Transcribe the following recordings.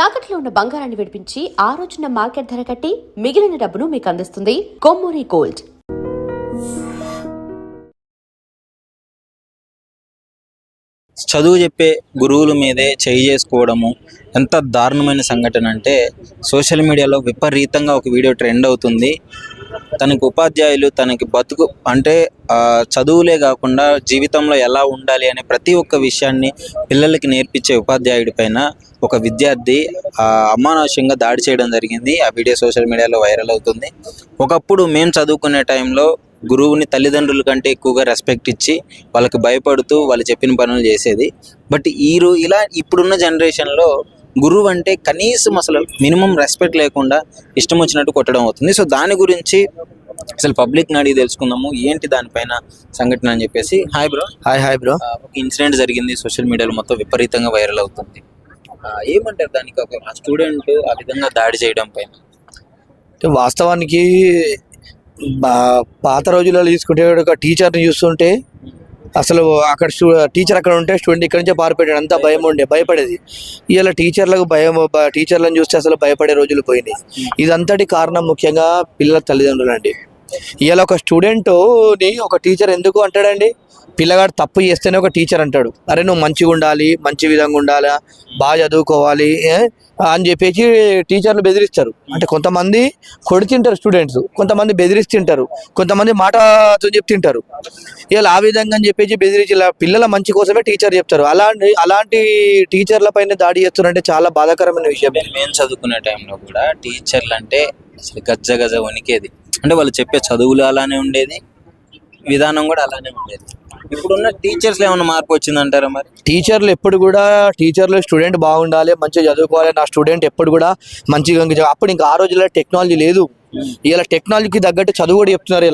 తాకట్లో ఉన్న బంగారాన్ని విడిపించి ఆ రోజున మార్కెట్ ధర కట్టి మిగిలిన డబ్బును మీకు అందిస్తుంది కొమ్మూరి గోల్డ్. చదువు చెప్పే గురువుల మీదే చేయి చేసుకోవడము ఎంత దారుణమైన సంఘటన అంటే, సోషల్ మీడియాలో విపరీతంగా ఒక వీడియో ట్రెండ్ అవుతుంది. తనకి ఉపాధ్యాయులు తనకి బతుకు అంటే చదువులే కాకుండా జీవితంలో ఎలా ఉండాలి అనే ప్రతి ఒక్క విషయాన్ని పిల్లలకి నేర్పించే ఉపాధ్యాయుడి పైన ఒక విద్యార్థి అమానుషంగా దాడి చేయడం జరిగింది. ఆ వీడియో సోషల్ మీడియాలో వైరల్ అవుతుంది. ఒకప్పుడు మేము చదువుకునే టైంలో గురువుని తల్లిదండ్రుల కంటే ఎక్కువగా రెస్పెక్ట్ ఇచ్చి వాళ్ళకి భయపడుతూ వాళ్ళు చెప్పిన పనులు చేసేది. బట్ ఇప్పుడున్న జనరేషన్లో గురువు అంటే కనీసం అసలు మినిమం రెస్పెక్ట్ లేకుండా ఇష్టం వచ్చినట్టు కొట్టడం అవుతుంది. సో దాని గురించి అసలు పబ్లిక్ని అడిగి తెలుసుకుందాము ఏంటి దానిపైన సంఘటన అని చెప్పేసి. Hi bro. ఒక ఇన్సిడెంట్ జరిగింది, సోషల్ మీడియాలో మొత్తం విపరీతంగా వైరల్ అవుతుంది. ఏమంటారు దానికి? ఒక స్టూడెంట్ ఆ విధంగా దాడి చేయడం పైన. వాస్తవానికి పాత రోజులలో తీసుకుంటే ఒక టీచర్ని చూస్తుంటే అసలు అక్కడ టీచర్ అక్కడ ఉంటే స్టూడెంట్ ఇక్కడ నుంచే పారిపోయాడు, అంతా భయపడేది. ఇలా టీచర్లను చూస్తే అసలు భయపడే రోజులు పోయినాయి. ఇదంతటి కారణం ముఖ్యంగా పిల్లల తల్లిదండ్రులు అండి. ఇలా ఒక స్టూడెంట్ని ఒక టీచర్ ఎందుకు అంటాడండి? పిల్లగాడు తప్పు చేస్తేనే ఒక టీచర్ అంటాడు, అరే నువ్వు మంచిగా ఉండాలి, మంచి విధంగా ఉండాలా, బాగా చదువుకోవాలి అని చెప్పేసి టీచర్లు బెదిరిస్తారు. అంటే కొంతమంది కొడుతుంటారు స్టూడెంట్స్, కొంతమంది బెదిరిస్తుంటారు, కొంతమంది మాటతో చెప్తుంటారు. ఇలా ఆ విధంగా అని చెప్పేసి బెదిరించి పిల్లల మంచి కోసమే టీచర్ చెప్తారు. అలాంటి టీచర్ల పైన దాడి చేస్తున్నారంటే చాలా బాధాకరమైన విషయం. మేము చదువుకునే టైంలో కూడా టీచర్లు అంటే అసలు గజ్జ వణికేది. అంటే వాళ్ళు చెప్పే చదువులు అలానే ఉండేది, విధానం కూడా అలానే ఉండేది. ఇప్పుడున్న టీచర్స్లో ఏమైనా మార్పు వచ్చిందంటారా? మరి టీచర్లు స్టూడెంట్ బాగుండాలి, మంచిగా చదువుకోవాలి, నా స్టూడెంట్ ఎప్పుడు కూడా మంచిగా. అప్పుడు ఇంకా ఆ రోజుల్లో టెక్నాలజీ లేదు. ఇలా టెక్నాలజీకి తగ్గట్టు చదువు కూడా చెప్తున్నారు.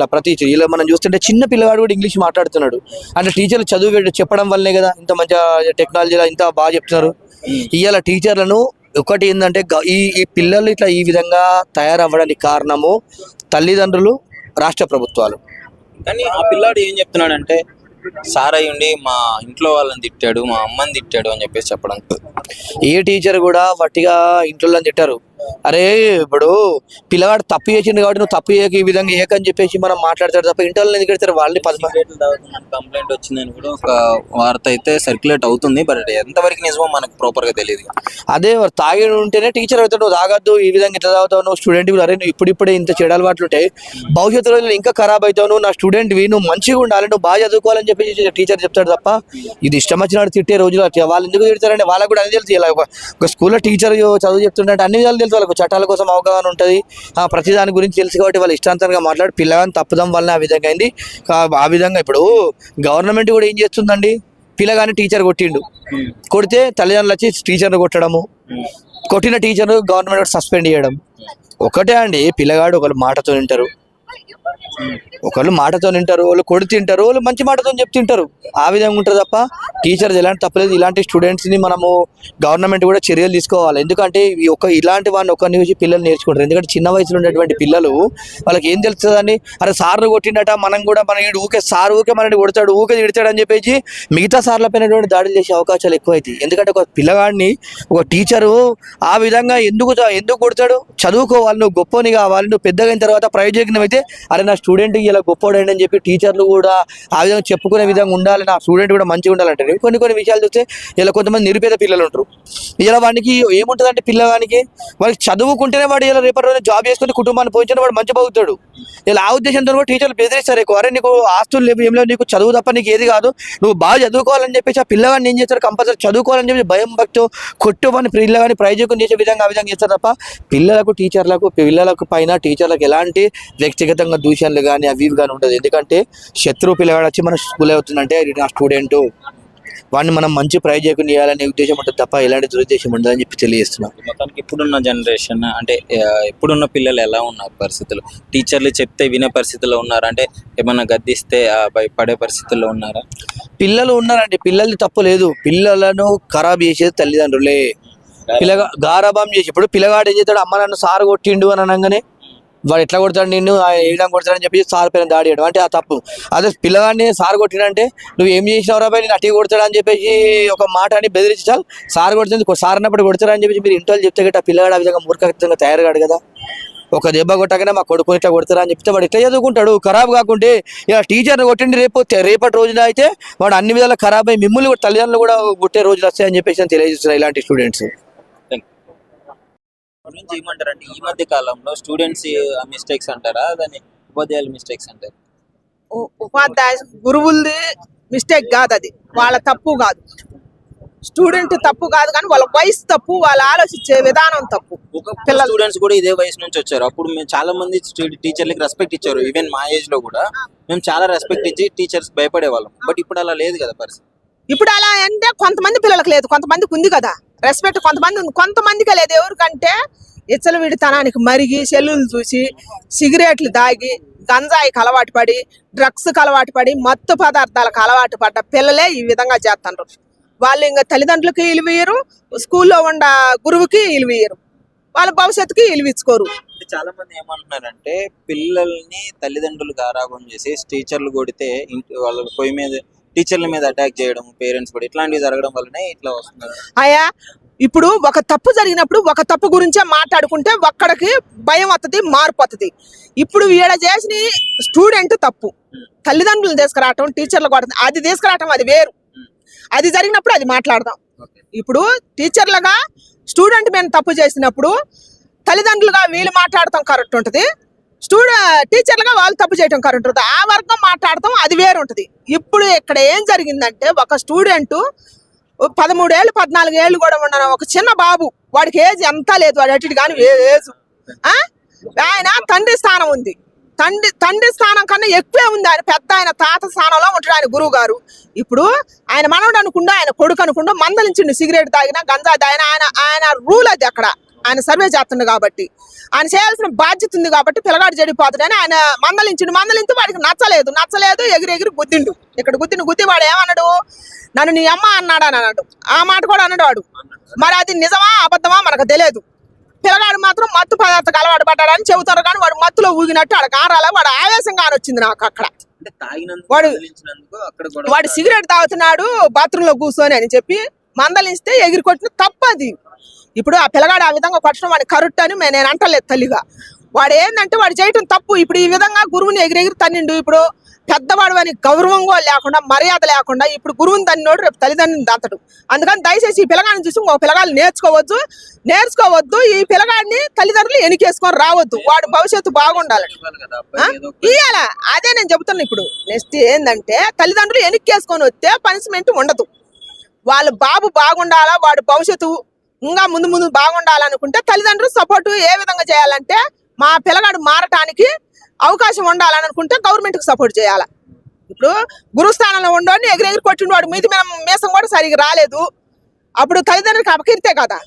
ఇలా మనం చూస్తుంటే చిన్న పిల్లవాడు కూడా ఇంగ్లీష్ మాట్లాడుతున్నాడు. అంటే టీచర్లు చదువు చెప్పడం వల్లనే కదా ఇంత మంచిగా టెక్నాలజీలో ఇంత బాగా చెప్తున్నారు. ఇలా టీచర్లను ఒకటి ఏంటంటే ఈ పిల్లలు ఇట్లా ఈ విధంగా తయారవ్వడానికి కారణము తల్లిదండ్రులు, రాష్ట్ర ప్రభుత్వాలు. కానీ ఆ పిల్లాడు ఏం చెప్తున్నాడంటే, సార్ అయ్యుండి మా ఇంట్లో వాళ్ళని తిట్టాడు, మా అమ్మని తిట్టాడు అని చెప్పేసి చెప్పడం. ఏ టీచర్ కూడా వట్టిగా ఇంట్లో తిట్టారు. అరే ఇప్పుడు పిల్లవాడు తప్పు చేసిండు కాబట్టి నువ్వు తప్పు చేయక ఈ విధంగా ఏకని చెప్పేసి మనం మాట్లాడతాడు తప్ప ఇంట్లో ఎందుకు పెడతారు? వాళ్ళని కంప్లైంట్ వచ్చిందని కూడా ఒక వార్త అయితే సర్క్యులేట్ అవుతుంది. బట్ ఎంతవరకు నిజమో మనకు ప్రాపర్ గా తెలియదు. అదే తాగి ఉంటేనే టీచర్ అవుతాడు, నువ్వు తాగద్దు, ఈ విధంగా ఇట్లా తాగుతావు, నువ్వు స్టూడెంట్ అరే నువ్వు ఇప్పుడిప్పుడే ఇంత చెడు అలవాట్లు ఉంటాయి, భవిష్యత్తు రోజుల్లో ఇంకా ఖరాబ్ అవుతావు, నువ్వు నా స్టూడెంట్వి, నువ్వు మంచిగా ఉండాలి, నువ్వు బాగా చదువుకోవాలని చెప్పేసి టీచర్ చెప్తాడు తప్ప ఇది ఇష్టం వచ్చినట్టు తిట్టే రోజులు వాళ్ళు ఎందుకు తిడతారంటే వాళ్ళకు కూడా అన్ని తెలుసు. ఇలా ఒక స్కూల్లో టీచర్ చదువు చెప్తుంటే అన్ని విధాలు తెలుసు, వాళ్ళకు చట్టాల కోసం అవగాహన ఉంటుంది, ప్రతి దాని గురించి తెలుసు కాబట్టి వాళ్ళు ఇష్టాంతరంగా మాట్లాడి పిల్లగాని తప్పుదాం వల్ల ఆ విధంగా అయింది. ఆ విధంగా ఇప్పుడు గవర్నమెంట్ కూడా ఏం చేస్తుందండి, పిల్లగాని టీచర్ కొట్టిండు, కొడితే తల్లిదండ్రులు వచ్చి టీచర్ను కొట్టడము, కొట్టిన టీచర్ గవర్నమెంట్ సస్పెండ్ చేయడం. ఒకటే అండి, పిల్లగాడు ఒకళ్ళు మాటతో వింటారు, ఒకళ్ళు మాటతో వింటారు, వాళ్ళు కొడుతుంటారు, వాళ్ళు మంచి మాటతో చెప్తుంటారు. ఆ విధంగా ఉంటుంది తప్ప టీచర్ ఎలాంటి తప్పలేదు. ఇలాంటి స్టూడెంట్స్ని మనము గవర్నమెంట్ కూడా చర్యలు తీసుకోవాలి. ఎందుకంటే ఇలాంటి వాడిని ఒకరిని చూసి పిల్లలు నేర్చుకుంటారు. ఎందుకంటే చిన్న వయసులో ఉన్నటువంటి పిల్లలు వాళ్ళకి ఏం తెలుస్తుందండి, అరే సార్ను కొట్టిండట మనం కూడా ఊకే మనని కొడతాడు, ఊకే తిడతాడు అని చెప్పేసి మిగతా సార్ల పైన దాడులు చేసే అవకాశాలు ఎక్కువైతాయి. ఎందుకంటే ఒక పిల్లగాడిని ఒక టీచరు ఆ విధంగా ఎందుకు కొడతాడు? చదువుకోవాలి, నువ్వు గొప్పని కావాలి, నువ్వు పెద్దగా అయిన తర్వాత ప్రయోజనం అయితే అరే నా స్టూడెంట్ ఇలా గొప్పవాడండి అని చెప్పి టీచర్లు కూడా ఆ విధంగా చెప్పుకునే విధంగా ఉండాలి, నా స్టూడెంట్ కూడా మంచిగా ఉండాలంటారు. కొన్ని విషయాలు చూస్తే ఇలా కొంతమంది నిరుపేద పిల్లలు ఉంటారు. ఇలా వాడికి ఏముంటుందంటే పిల్లగానికి వాడికి చదువుకుంటేనే వాడు ఇలా రేపటి రోజు జాబ్ చేసుకుని కుటుంబాన్ని పోయించిన వాడు మంచి బాగుతాడు. ఇలా ఆ ఉద్దేశంతో కూడా టీచర్లు బెదిరిస్తారు ఎక్కువ, అరే నీకు ఆస్తులు లేవు, ఏం లేవు, నీకు చదువు తప్ప నీకు ఏది కాదు, నువ్వు బాగా చదువుకోవాలని చెప్పేసి ఆ పిల్లగాడిని ఏం చేస్తారు, కంపల్సరీ చదువుకోవాలని చెప్పి భయం భక్తి కొట్టుమని పిల్లగాని ప్రయోజకం చేసే విధంగా ఆ విధంగా చేస్తారు తప్ప పిల్లలకు పైన టీచర్లకు ఎలాంటి వ్యక్తిగతంగా దూషణలు కానీ అవి కానీ ఉండదు. ఎందుకంటే శత్రువు పిల్లగాడు వచ్చి మన స్కూల్ అవుతుందంటే నా స్టూడెంట్, వాడిని మనం మంచి ప్రయోజకం చేయాలనే ఉద్దేశం ఉంటుంది తప్ప ఎలాంటి దురుద్దేశం ఉండదని చెప్పి తెలియజేస్తున్నాం. మొత్తానికి ఇప్పుడున్న జనరేషన్ అంటే ఇప్పుడున్న పిల్లలు ఎలా ఉన్నారు పరిస్థితులు? టీచర్లు చెప్తే వినే పరిస్థితుల్లో ఉన్నారు, అంటే ఏమన్నా గద్దిస్తే భయపడే పరిస్థితుల్లో ఉన్నారా? పిల్లలు ఉన్నారండి, పిల్లలు తప్పు లేదు, పిల్లలను ఖరాబ్ చేసేది తల్లిదండ్రులే. గారాబం చేసి ఇప్పుడు పిల్లగాడు ఏం చేస్తాడు, అమ్మ నన్ను సారు కొట్టిండు అని అనగానే వాడు ఎట్లా కొడతాడు నిన్ను ఏడం కొడతాడని చెప్పి సార్ పైన దాడి చేయడం అంటే ఆ తప్పు. అదే పిల్లగాడిని సార్ కొట్టినంటే నువ్వు ఏం చేసినావు రాబాయి నేను అట్టి కొడతాడని చెప్పేసి ఒక మాట అని బెదిరించాలి. సార్ కొడుతుంది సార్ అన్నప్పుడు కొడతారని చెప్పేసి మీరు ఇంట్లో చెప్తే గట్ట పిల్లగాడు ఆ విధంగా మూర్ఖంగా తయారుగాడు కదా. ఒక దెబ్బ కొట్టగానే మా కొడుకుని ఇట్లా కొడతారా అని చెప్తే వాడు ఇట్లా చదువుకుంటాడు. ఖరాబ్ కాకుంటే ఇక టీచర్ని కొట్టిండి రేపటి రోజున అయితే వాడు అన్ని విధాలు ఖరాబ్ అయ్యి మిమ్మల్ని కూడా తల్లిదండ్రులు కూడా కొట్టే రోజులు వస్తాయని చెప్పేసి నేను తెలియజేస్తున్నాను ఇలాంటి స్టూడెంట్స్. గురించి ఏమంటారంటే ఈ మధ్య కాలంలో స్టూడెంట్స్ మిస్టేక్స్ అంటారా దాన్ని ఉపాధ్యాయుల మిస్టేక్స్ అంటారు? ఉపాధ్యాయ గురువులది మిస్టేక్ కాదు, అది వాళ్ళ తప్పు కాదు, స్టూడెంట్ తప్పు కాదు, కానీ వాళ్ళ వయసు తప్పు, వాళ్ళు ఆలోచించే విధానం తప్పు. పిల్లలు స్టూడెంట్స్ కూడా ఇదే వయసు నుంచి వచ్చారు. అప్పుడు మేము చాలా మంది టీచర్లకి రెస్పెక్ట్ ఇచ్చారు. ఈవెన్ మా ఏజ్ లో కూడా మేము చాలా రెస్పెక్ట్ ఇచ్చి టీచర్స్ భయపడే వాళ్ళం. బట్ ఇప్పుడు అలా లేదు కదా పరిస్థితి. ఇప్పుడు అలా అంటే కొంతమంది పిల్లలకు లేదు, కొంతమందికి ఉంది కదా రెస్పెక్ట్. కొంతమంది ఉంది, కొంతమందికి లేదు. ఎవరికంటే విడితనానికి మరిగి సెల్లులు చూసి సిగరెట్లు దాగి గంజాయికి అలవాటు పడి డ్రగ్స్కి అలవాటు పడి మత్తు పదార్థాలకు అలవాటు పడ్డ పిల్లలే ఈ విధంగా చేస్తున్నారు. వాళ్ళు ఇంకా తల్లిదండ్రులకి ఇలువయ్యరు, స్కూల్లో ఉన్న గురువుకి ఇలువయ్యరు, వాళ్ళ భవిష్యత్తుకి ఇలువిచ్చుకోరు. చాలా మంది ఏమంటున్నారంటే పిల్లల్ని తల్లిదండ్రులు గారాబం చేసి టీచర్లు కొడితే వాళ్ళ పొయ్యి మీద టీచర్ల మీద అటాక్ చేయడం, పేరెంట్స్ కూడా ఇట్లాంటివి జరగడం వల్లనే ఇట్లా వస్తున్నారు. అయ్యా ఇప్పుడు ఒక తప్పు జరిగినప్పుడు ఒక తప్పు గురించే మాట్లాడుకుంటే ఒక్కడికి భయం వస్తుంది, మార్పు వస్తుంది. ఇప్పుడు వీడ చేసిన స్టూడెంట్ తప్పు, తల్లిదండ్రులు తీసుకురావటం టీచర్లు కొడతాం, అది తీసుకురావటం అది వేరు. అది జరిగినప్పుడు అది మాట్లాడదాం. ఇప్పుడు టీచర్లుగా స్టూడెంట్ మీద తప్పు చేసినప్పుడు తల్లిదండ్రులుగా వీళ్ళు మాట్లాడటం కరెక్ట్ ఉంటుంది, టీచర్లుగా వాళ్ళు తప్పు చేయటం కరెక్ట్ ఉంటుంది. ఆ వర్గం మాట్లాడటం అది వేరు ఉంటుంది. ఇప్పుడు ఇక్కడ ఏం జరిగిందంటే ఒక స్టూడెంట్ 13 ఏళ్ళు 14 ఏళ్ళు కూడా ఉన్న ఒక చిన్న బాబు, వాడికి ఏజ్ ఎంత లేదు, వాడు అటు కానీ ఏజ్ ఆయన తండ్రి స్థానం ఉంది, తండ్రి స్థానం కన్నా ఎక్కువే ఉంది. ఆయన పెద్ద ఆయన తాత స్థానంలో ఉంటాడు ఆయన గురువు గారు. ఇప్పుడు ఆయన మనవడు అనుకుండా ఆయన కొడుకు అనుకుండా మందలించిండు, సిగరెట్ తాగినా గంజా తాగిన ఆయన రూల్ అది. అక్కడ ఆయన సర్వే చేస్తుండు కాబట్టి ఆయన చేయాల్సిన బాధ్యత ఉంది కాబట్టి పిల్లగాడు చెడిపోతాడని ఆయన మందలించి వాడికి నచ్చలేదు ఎగిరి గుద్దిండు. ఇక్కడ గుద్ది వాడు ఏమన్నాడు, నన్ను నీ అమ్మ అన్నాడు అని అన్నాడు. ఆ మాట కూడా అన్నాడు వాడు. మరి అది నిజమా అబద్ధమా మనకు తెలియదు. పిల్లగాడు మాత్రం మత్తు పదార్థాలకు అలవాటు పడ్డాడని చెబుతారు, కానీ వాడు మత్తులో ఊగినట్టు ఆడ కారాల వాడు ఆవేశంగా వచ్చింది నాకు అక్కడ. వాడు సిగరెట్ తాగుతున్నాడు బాత్రూంలో కూర్చొని అని చెప్పి మందలిస్తే ఎగిరి కొట్టిన తప్పది. ఇప్పుడు ఆ పిల్లగాడు ఆ విధంగా కొట్టడం వాడి కరెక్ట్ అని నేను అంటలేదు తల్లిగా. వాడు ఏంటంటే వాడు చేయటం తప్పు. ఇప్పుడు ఈ విధంగా గురువుని ఎగిరెగిరి తన్నిండు. ఇప్పుడు పెద్దవాడు అని గౌరవంగా లేకుండా మర్యాద లేకుండా ఇప్పుడు గురువుని తన్నినోడు రేపు తల్లిదండ్రుని దంతడు. అందుకని దయచేసి ఈ పిల్లగాడిని చూసి ఇంకో పిల్లగాళ్ళు నేర్చుకోవద్దు. ఈ పిల్లగాడిని తల్లిదండ్రులు ఎనికేసుకొని రావద్దు. వాడు భవిష్యత్తు బాగుండాలి ఇయ్యాల. అదే నేను చెబుతున్నా. ఇప్పుడు నెక్స్ట్ ఏంటంటే తల్లిదండ్రులు ఎనికేసుకొని వస్తే పనిష్మెంట్ ఉండదు. వాళ్ళ బాబు బాగుండాలా, వాడు భవిష్యత్తు ఇంకా ముందు బాగుండాలనుకుంటే తల్లిదండ్రులు సపోర్ట్ ఏ విధంగా చేయాలంటే మా పిల్లగాడు మారటానికి అవకాశం ఉండాలని అనుకుంటే గవర్నమెంట్ కి సపోర్ట్ చేయాలి. ఇప్పుడు గురుస్థానంలో ఉండోని ఎగిరెగిరి కొట్టిన వాడు మీసం కూడా సరిగ్గా రాలేదు. అప్పుడు తల్లిదండ్రులకి అపకీర్తే కదా.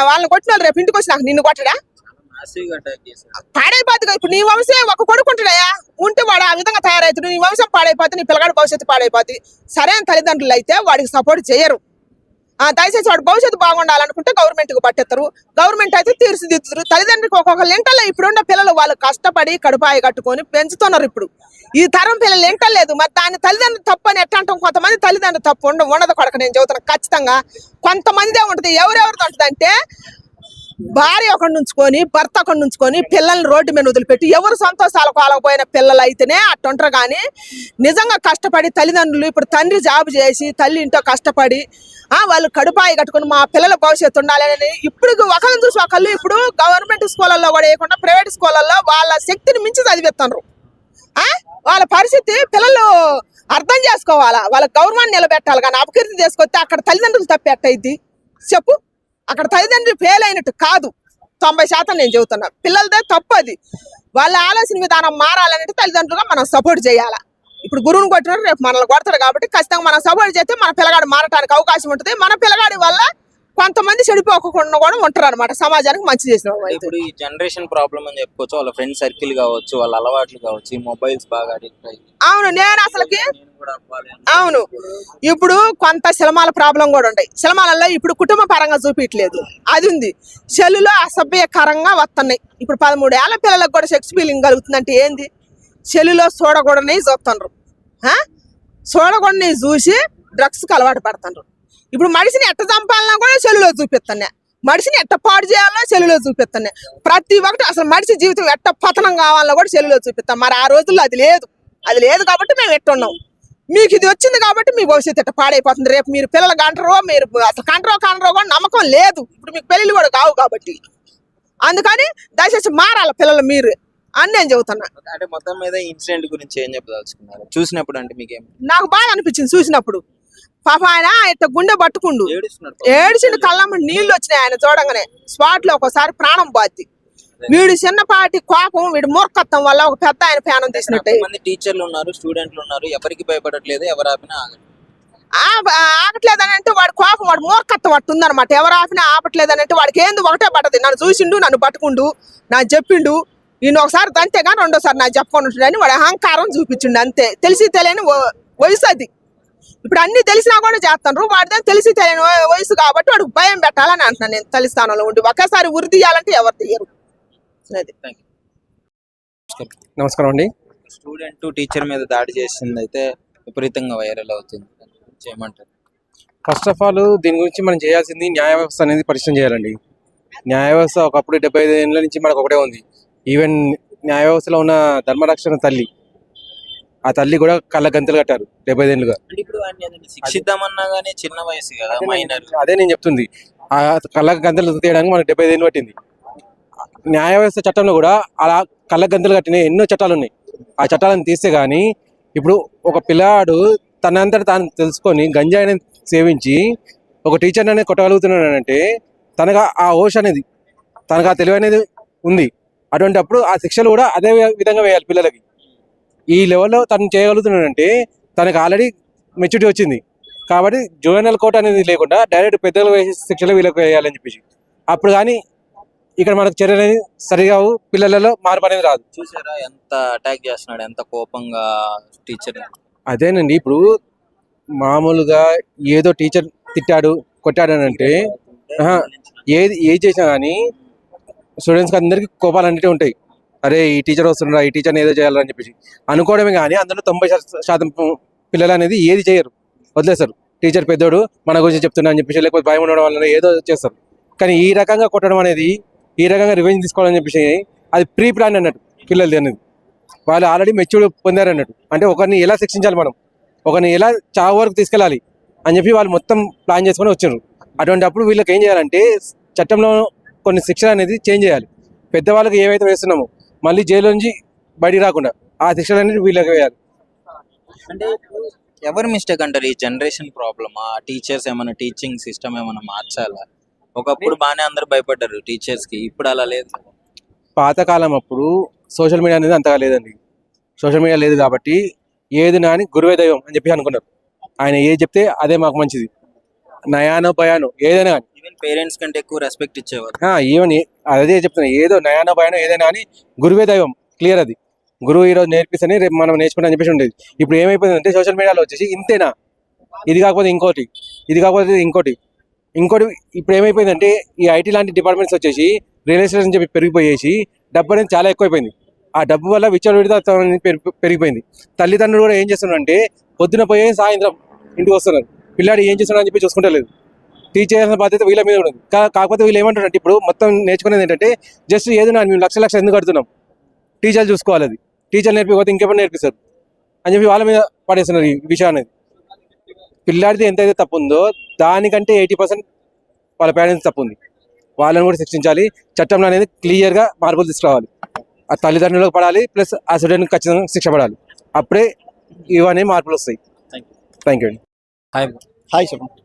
వాళ్ళని కొట్టిన వాళ్ళు రేపు ఇంటికి వచ్చి నాకు నిన్ను కొట్టడా పాడైపోతుంది. ఇప్పుడు నీ వంశం ఒక కొడుకుంటాడయా ఉంటే వాడు ఆ విధంగా తయారవుతాడు. నీ వంశం పాడైపోతే నీ పిల్లగాడు భవిష్యత్తు పాడైపోతుంది. సరైన తల్లిదండ్రులు అయితే వాడికి సపోర్ట్ చేయరు. దయచేసి వాడు భవిష్యత్తు బాగుండాలనుకుంటే గవర్నమెంట్ కు పట్టేస్తారు. గవర్నమెంట్ అయితే తీర్చిదిద్దుతారు. తల్లిదండ్రులకు ఒక్కొక్క లెంటల్లో ఇప్పుడున్న పిల్లలు వాళ్ళు కష్టపడి కడుపాయి కట్టుకొని పెంచుతున్నారు. ఇప్పుడు ఈ తరం పిల్లలు లెంటలేదు. మరి దాని తల్లిదండ్రులు తప్పు అని ఎట్లా అంటాం? కొంతమంది తల్లిదండ్రులు తప్పు ఉండదు కొడక. నేను చెబుతాను ఖచ్చితంగా కొంతమందిదే ఉంటుంది. ఎవరెవరిది ఉంటుంది అంటే భార్య ఒకటి నుంచుకొని భర్త ఒకటి నుంచుకొని పిల్లల్ని రోడ్డు మీద వదిలిపెట్టి ఎవరు సంతోషాలు కాలకపోయిన పిల్లలు అయితేనే అట్టుంటారు. కానీ నిజంగా కష్టపడి తల్లిదండ్రులు ఇప్పుడు తండ్రి జాబ్ చేసి తల్లి ఇంట్లో కష్టపడి వాళ్ళు కడుపాయి కట్టుకుని మా పిల్లల భవిష్యత్తు ఉండాలని ఇప్పుడు ఒకరిని చూసి ఒకళ్ళు ఇప్పుడు గవర్నమెంట్ స్కూళ్ళల్లో కూడా వేయకుండా ప్రైవేట్ స్కూళ్ళల్లో వాళ్ళ శక్తిని మించి చదివిస్తున్నారు. వాళ్ళ పరిస్థితి పిల్లలు అర్థం చేసుకోవాలా. వాళ్ళ గౌరవాన్ని నిలబెట్టాలి. కానీ అపకీర్తి చేసుకొస్తే అక్కడ తల్లిదండ్రులు తప్పెట్టయిద్ది చెప్పు. అక్కడ తల్లిదండ్రులు ఫెయిల్ అయినట్టు కాదు. 90% నేను చెబుతున్నా. పిల్లలదే తప్పు అది. వాళ్ళ ఆలోచన విధానం మారాలంటే తల్లిదండ్రులుగా మనం సపోర్ట్ చేయాలా. ఇప్పుడు గురువుని కొట్టినారు రేపు మనల్ని కొడతాడు కాబట్టి ఖచ్చితంగా మనం సపోర్ట్ చేస్తే మన పిల్లగాడు మారటానికి అవకాశం ఉంటుంది. మన పిల్లగాడి వల్ల కొంతమంది చెడిపోకుండా కూడా ఉంటారు అనమాట, సమాజానికి మంచి చేసిన వాళ్ళు అయితే. ఇప్పుడు ఈ జనరేషన్ ప్రాబ్లం అని చెప్పుకోవచ్చు. వాళ్ళ ఫ్రెండ్ సర్కిల్ కావచ్చు, వాళ్ళ అలవాట్లు కావచ్చు, ఈ మొబైల్స్ బాగా అడిక్ట్ అయ్యి అవును, నేను అసలుకి నేను కూడా అవ్వాలి అని. అవును. ఇప్పుడు కొంత సినిమాల ప్రాబ్లం కూడా ఉన్నాయి. సినిమాలలో ఇప్పుడు కుటుంబ పరంగా చూపించలేదు, అది ఉంది. సెల్లులో అసభ్యకరంగా వస్తున్నాయి. ఇప్పుడు 13 ఏళ్ల పిల్లలకు కూడా సెక్స్ ఫీలింగ్ కలుగుతుందంటే ఏంది? సెల్లులో చూడకూడని చూస్తున్నారు, చూడకూడని చూసి డ్రగ్స్కి అలవాటు పడుతున్నారు. ఇప్పుడు మనిషిని ఎట్ట చంపాలన్నా కూడా సెల్లులో చూపిస్తున్నా, మనిషిని ఎట్ట పాడు చేయాలన్నా సెల్లులో చూపిస్తున్నా. ప్రతి ఒక్కటి అసలు మనిషి జీవితం ఎట్ట పతనం కావాలన్నా కూడా సెల్లులో చూపిస్తాం. మరి ఆ రోజుల్లో అది లేదు కాబట్టి మేము ఎట్టున్నాం. మీకు ఇది వచ్చింది కాబట్టి మీ భవిష్యత్తు ఎట్ట పాడైపోతుంది. రేపు మీరు పిల్లలు కంటరో, మీరు అసలు కంటరో కూడా నమ్మకం లేదు. ఇప్పుడు మీకు పెళ్ళిళ్ళు కూడా కావు కాబట్టి అందుకని దయచేసి మారాల పిల్లలు మీరు అని నేను చెబుతున్నా. అంటే మొత్తం మీద ఇన్సిడెంట్ గురించి ఏం చెప్పదలుచుకున్నారు చూసినప్పుడు? అంటే మీకేం నాకు బాగా అనిపించింది చూసినప్పుడు. పాప ఆయన ఇట్ట గుండె పట్టుకుండు ఏడుస్తున్నారు? ఏడిచిండు, కళ్ళమ్మ నీళ్లు వచ్చినాయి ఆయన చూడంగానే. స్పాట్ లో ఒకసారి ప్రాణం బాధ్యత. వీడు చిన్నపాటి కోపం, వీడి మూర్ఖత్వం వల్ల ఒక పెద్ద ఆయన ప్రాణం తీసినట్టే. మంది టీచర్లు ఉన్నారు, స్టూడెంట్లు ఉన్నారు, ఎవరికి భయపడట్లేదు, ఎవరు ఆపినా ఆగట్లేదు. ఆగట్లేదని అంటే వాడి కోపం, వాడి మూర్ఖత్వం అట్టు ఉందనమాట. ఎవరు ఆపినా ఆపట్లేదని అంటే వాడికి ఏంది ఒకటే పట్టదు. నన్ను చూసిండు, నన్ను పట్టుకుండు, నాకు చెప్పిండు, ఈయన ఒకసారి తంతే కానీ రెండోసారి నాకు చెప్పుకొని ఉంటాడని వాడి అహంకారం చూపించిండు అంతే. తెలిసి తెలియని వయసు అది. ఇప్పుడు అన్ని తెలిసినా కూడా చేస్తాను. వాడిదే తెలిసి తెలియని వయసు కాబట్టి వాడికి భయం పెట్టాలని అంటున్నాను నేను. తల్లి స్థానంలో ఉండి ఒకేసారి ఉరి తీయాలంటే ఎవరు తీయరు. అది. నమస్కారం అండి. స్టూడెంట్ టీచర్ మీద దాడి చేసింది అయితే విపరీతంగా వైరల్ అవుతుంది, చేయమంటారు? ఫస్ట్ ఆఫ్ ఆల్ దీని గురించి మనం చేయాల్సింది న్యాయ వ్యవస్థ అనేది పరిచయం చేయాలండి. న్యాయ వ్యవస్థ ఒకప్పుడు 75 ఏళ్ళ నుంచి మనకు ఒకటే ఉంది. ఈవెన్ న్యాయ వ్యవస్థలో ఉన్న ధర్మరక్షణ తల్లి, ఆ తల్లి కూడా కళ్ళ గంతలు కట్టారు 75 ఏళ్ళుగా. అంటే ఇప్పుడు శిక్షిద్దామన్నా గానీ చిన్న వయసు కదా, మైనర్. అదే నేను చెప్తుంది, ఆ కళ్ళ గంతలు తీయడానికి మనకు 75 ఏళ్ళు పట్టింది. న్యాయ వ్యవస్థ చట్టంలో కూడా అలా కళ్ళ గంతలు కట్టిన ఎన్నో చట్టాలు ఉన్నాయి. ఆ చట్టాలను తీస్తే గానీ ఇప్పుడు ఒక పిల్లాడు తనంతట తాను తెలుసుకొని గంజాయిని సేవించి ఒక టీచర్ అనేది కొట్టగలుగుతున్నాడు అంటే తనకు ఆ హోష్ అనేది, తనకు ఆ తెలివి అనేది ఉంది. అటువంటి అప్పుడు ఆ శిక్షలు కూడా అదే విధంగా వేయాలి పిల్లలకి. ఈ లెవెల్లో తను చేయగలుగుతున్నాడంటే తనకు ఆల్రెడీ మెచ్యూరిటీ వచ్చింది కాబట్టి జువెనల్ కోర్ట్ అనేది లేకుండా డైరెక్ట్ పెద్దలు వేసే శిక్షలు వీళ్ళకి వేయాలని చెప్పేసి, అప్పుడు కానీ ఇక్కడ మనకు చర్యలు అనేది సరిగా పిల్లలలో మార్పు అనేది రాదు. చూసారా ఎంత అటాక్ చేస్తున్నాడు, ఎంత కోపంగా టీచర్. అదేనండి, ఇప్పుడు మామూలుగా ఏదో టీచర్ తిట్టాడు కొట్టాడు అని అంటే ఏది చేసినా కానీ స్టూడెంట్స్కి అందరికీ కోపాలు అన్నిటి ఉంటాయి. అరే ఈ టీచర్ వస్తున్నారా, ఈ టీచర్ని ఏదో చేయాలని చెప్పేసి అనుకోవడమే కానీ అందులో 90% పిల్లలు అనేది ఏది చేయరు, వదిలేస్తారు. టీచర్ పెద్దోడు మన గురించి చెప్తున్నా అని చెప్పేసి, లేకపోతే భయం ఉండడం వల్ల ఏదో చేస్తారు. కానీ ఈ రకంగా కొట్టడం అనేది, ఈ రకంగా రివెంజ్ తీసుకోవాలని చెప్పేసి అది ప్రీ ప్లాన్ అన్నట్టు పిల్లలది అనేది. వాళ్ళు ఆల్రెడీ మెచ్యూర్ పొందారు అన్నట్టు. అంటే ఒకరిని ఎలా శిక్షించాలి, మనం ఒకరిని ఎలా చావు వరకు తీసుకెళ్ళాలి అని చెప్పి వాళ్ళు మొత్తం ప్లాన్ చేసుకొని వచ్చారు. అటువంటి అప్పుడు వీళ్ళకి ఏం చేయాలంటే చట్టంలో కొన్ని శిక్షలు అనేది చేంజ్ చేయాలి. పెద్దవాళ్ళకి ఏవైతే వేస్తున్నామో మళ్ళీ జైలు నుంచి బయటికి రాకుండా ఆ శిక్షలు అనేది వీళ్ళకి వేయాలి. అంటే ఎవరి మిస్టేక్ అంటారు? ఈ జనరేషన్ ప్రాబ్లమా, టీచర్స్ ఏమైనా టీచింగ్ సిస్టమ్ ఏమైనా మార్చాలా? ఒకప్పుడు బాగానే అందరూ భయపడ్డారు టీచర్స్ కి, ఇప్పుడు అలా లేదు. పాతకాలం అప్పుడు సోషల్ మీడియా అనేది అంతగా లేదండి. సోషల్ మీడియా లేదు కాబట్టి ఏది నాని గురువే దైవం అని చెప్పి అనుకున్నారు. ఆయన ఏది చెప్తే అదే మాకు మంచిది, నయానో భయానో ఏదైనా కానీ. ఈవెన్ పేరెంట్స్ కంటే ఎక్కువ రెస్పెక్ట్ ఇచ్చేవారు. ఈవెన్ అదే చెప్తున్నా, ఏదో నయానో భయానో ఏదైనా కానీ గురువే దైవం, క్లియర్ అది. గురువు ఈరోజు నేర్పిస్తేనే రేపు మనం నేర్చుకుంటాం చెప్పేసి ఉండేది. ఇప్పుడు ఏమైపోయిందంటే సోషల్ మీడియాలో వచ్చేసి ఇంతేనా, ఇది కాకపోతే ఇంకోటి, ఇది కాకపోతే ఇంకోటి. ఇప్పుడు ఏమైపోయిందంటే ఈ ఐటీ లాంటి డిపార్ట్మెంట్స్ వచ్చేసి రియల్ ఎస్టేట్ అని చెప్పి పెరిగిపోయేసి డబ్బు అనేది చాలా ఎక్కువైపోయింది. ఆ డబ్బు వల్ల విచ్చలవిడితనం అనేది పెరిగిపోయింది. తల్లిదండ్రులు కూడా ఏం చేస్తున్నారంటే పొద్దున పోయే సాయంత్రం ఇంటికి వస్తున్నారు, పిల్లాడు ఏం చేస్తున్నాడు అని చెప్పి చూసుకుంటలేదు. టీచ్ చేయాల్సిన బాధ్యత వీళ్ళ మీద ఉండదు. కాకపోతే వీళ్ళు ఏమంటారంటే ఇప్పుడు మొత్తం నేర్చుకునేది ఏంటంటే జస్ట్ ఏదో మేము లక్షలు ఎందుకు కడుతున్నాం, టీచర్లు చూసుకోవాలి, అది టీచర్లు నేర్పిపోతే ఇంకెప్పుడు నేర్పిస్తారు అని చెప్పి వాళ్ళ మీద పడేస్తున్నారు ఈ విషయం అనేది. పిల్లాడిది ఎంతైతే తప్పు ఉందో దానికంటే 80% వాళ్ళ పేరెంట్స్ తప్పు ఉంది. వాళ్ళని కూడా శిక్షించాలి. చట్టంలో అనేది క్లియర్గా మార్పులు తీసుకురావాలి. ఆ తల్లిదండ్రులకు పడాలి, ప్లస్ ఆ స్టూడెంట్కి ఖచ్చితంగా శిక్ష పడాలి. అప్పుడే ఇవన్నీ మార్పులు వస్తాయి. థ్యాంక్ యూ అండి. హాయ్ చెప్పండి.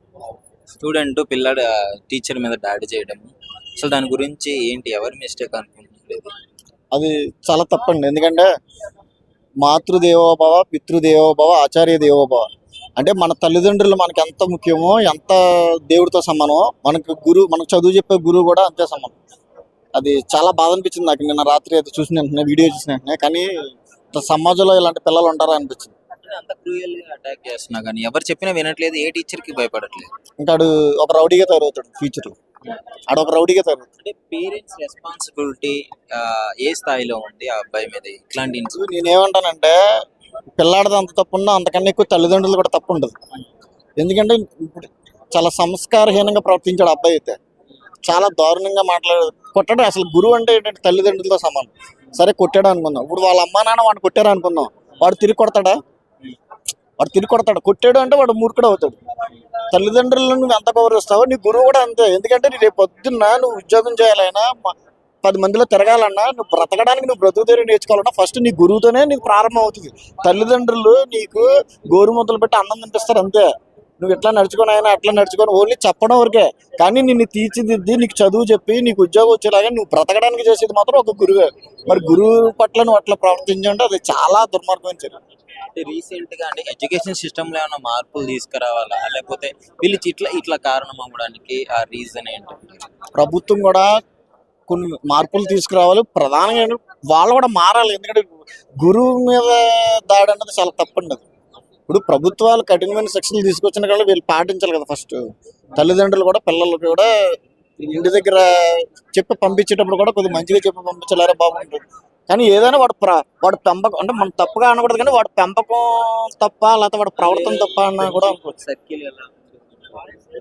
స్టూడెంట్ పిల్లాడు టీచర్ మీద దాడి చేయడం, అసలు దాని గురించి ఏంటి, ఎవరి మిస్టేక్ అనుకుంటున్నారు? అది చాలా తప్పండి. ఎందుకంటే మాతృదేవోభవ, పితృదేవోభవ, ఆచార్య దేవోభవ, అంటే మన తల్లిదండ్రులు మనకి ఎంత ముఖ్యమో, ఎంత దేవుడితో సమానమో, మనకు చదువు చెప్పే గురువు కూడా అంతే సమానం. అది చాలా బాధ అనిపించింది నాకు నిన్న రాత్రి అది చూసిన వెంటనే, వీడియో చూసిన వెంటనే. కానీ సమాజంలో ఇలాంటి పిల్లలు ఉంటారా అనిపించింది. అంత క్రూయల్ గా అటాక్ చేస్తున్నా కానీ ఎవరు చెప్పినా వినట్లేదు, ఏ టీచర్ కి భయపడట్లేదు. ఇంకా ఆడు ఒక రౌడీగా తయారవుతాడు ఫ్యూచర్ లో. ఆడు ఒక రౌడీగా తయారవుతాడు. అంటే పేరెంట్స్ రెస్పాన్సిబిలిటీ ఏ స్థాయిలో ఉంది ఆ అబ్బాయి మీద ఇట్లాంటి ఇన్సిడెంట్? నేనేమంటానంటే పిల్లాడిది అంత తప్పు ఉన్నా అంతకన్నా ఎక్కువ తల్లిదండ్రులు కూడా తప్పు ఉండదు. ఎందుకంటే ఇప్పుడు చాలా సంస్కారహీనంగా ప్రవర్తించాడు అబ్బాయి అయితే. చాలా దారుణంగా కొట్టాడు. అసలు గురువు అంటే ఏంటంటే తల్లిదండ్రులతో సమానం. సరే కొట్టాడు అనుకుందాం, ఇప్పుడు వాళ్ళ అమ్మా నాన్న వాడిని కొట్టారు అనుకుందాం, వాడు తిరిగి కొడతాడా? వాడు తిరిగి కొడతాడు. కొట్టాడు అంటే వాడు మూర్ఖుడు అవుతాడు. తల్లిదండ్రులను నువ్వు ఎంత గౌరవిస్తావో నీ గురువు కూడా అంతే. ఎందుకంటే నీ రేపు పొద్దున్న నువ్వు ఉద్యోగం చేయాలైనా 10 మందిలో తిరగాలన్నా, నువ్వు బ్రతకడానికి నువ్వు బ్రతుకు తెరి నేర్చుకోవాలన్నా ఫస్ట్ నీ గురువుతోనే నీకు ప్రారంభం అవుతుంది. తల్లిదండ్రులు నీకు గోరుముద్దలు పెట్టి అన్నం తినిపిస్తారు అంతే. నువ్వు ఎట్లా నడుచుకొని అయినా అట్లా నడుచుకొని ఓన్లీ చెప్పడం వరకే. కానీ నిన్ను తీర్చిదిద్ది నీకు చదువు చెప్పి నీకు ఉద్యోగం వచ్చేలాగా నువ్వు బ్రతకడానికి చేసేది మాత్రం ఒక గురువే. మరి గురువు పట్ల నువ్వు అట్లా ప్రవర్తించంటే అది చాలా దుర్మార్గమైన చర్య. అంటే రీసెంట్ గా అంటే ఎడ్యుకేషన్ సిస్టమ్ లో ఏమైనా మార్పులు తీసుకురావాలా, లేకపోతే వీళ్ళు ఇట్లా కారణం అవ్వడానికి ఆ రీజన్ ఏంటంటే? ప్రభుత్వం కూడా కొన్ని మార్పులు తీసుకురావాలి. ప్రధానంగా వాళ్ళు కూడా మారాలి. ఎందుకంటే గురువు మీద దాడి అన్నది చాలా తప్పండి. ఇప్పుడు ప్రభుత్వాలు కఠినమైన శిక్షలు తీసుకొచ్చిన కానీ వీళ్ళు పాటించాలి కదా. ఫస్ట్ తల్లిదండ్రులు కూడా పిల్లలకి కూడా ఇంటి దగ్గర చెప్పి పంపించేటప్పుడు కూడా కొద్దిగా మంచిగా చెప్పి పంపించలేరా బాగుంటుంది. కానీ ఏదైనా వాడు పెంపకం అంటే మనం తప్పుగా అనకూడదు, కానీ వాడు పెంపకం తప్ప లేకపోతే వాడు ప్రవర్తన తప్ప అన్నా కూడా అనుకోవచ్చు. సర్కిల్ ఎలా?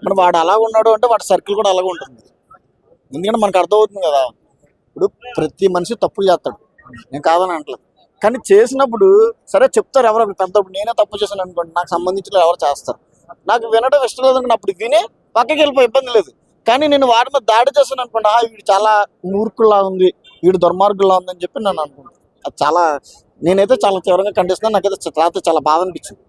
మరి వాడు అలాగ ఉన్నాడు అంటే వాడి సర్కిల్ కూడా అలాగే ఉంటుంది. ఎందుకంటే మనకు అర్థమవుతుంది కదా. ఇప్పుడు ప్రతి మనిషి తప్పులు చేస్తాడు, నేను కాదని అంటలేదు. కానీ చేసినప్పుడు సరే చెప్తారు ఎవరో పెద్దప్పుడు, నేనే తప్పు చేశాను అనుకోండి, నాకు సంబంధించిన ఎవరు చేస్తారు, నాకు వినడం ఇష్టం లేదు అనుకోండి, అప్పుడు విని పక్కకి వెళ్ళిపోయి ఇబ్బంది లేదు. కానీ నేను వాడి మీద దాడి చేశాను అనుకోండి, వీడు చాలా మూర్ఖుల్లా ఉంది, వీడు దుర్మార్గుల్లా ఉందని చెప్పి నన్ను అనుకుంటాను. అది నేనైతే చాలా తీవ్రంగా ఖండిస్తున్నాను. నాకైతే రాత్రి చాలా బాధ అనిపించింది.